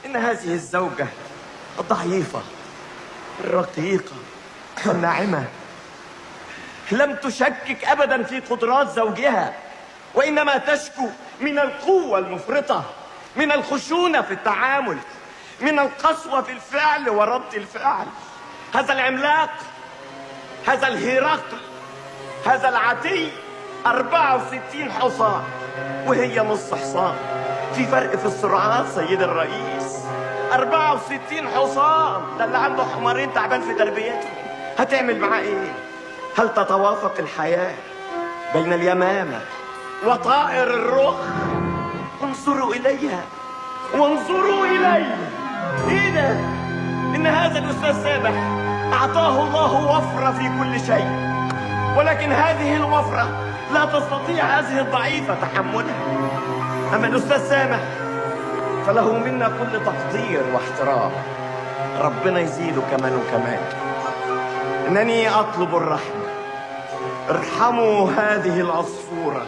إن هذه الزوجة الضعيفة الرقيقة الناعمة لم تشكك أبدا في قدرات زوجها، وإنما تشكو من القوة المفرطة، من الخشونة في التعامل، من القسوة في الفعل ورد الفعل. هذا العملاق، هذا الهرقل، هذا العتي 64 حصان وهي نص حصان. في فرق في السرعات سيد الرئيس. 64 حصان، ده اللي عنده حمارين تعبان في تربيتهم، هتعمل معاه ايه؟ هل تتوافق الحياة بين اليمامة وطائر الرخ؟ انظروا إليها وانظروا إلي. ايه ده؟ إن هذا الأستاذ سامح أعطاه الله وفرة في كل شيء، ولكن هذه الوفرة لا تستطيع هذه الضعيفة تحملها. أما الأستاذ سامح فله منا كل تقدير واحترام، ربنا يزيده كمان وكمان. إنني أطلب الرحمة، ارحموا هذه العصفورة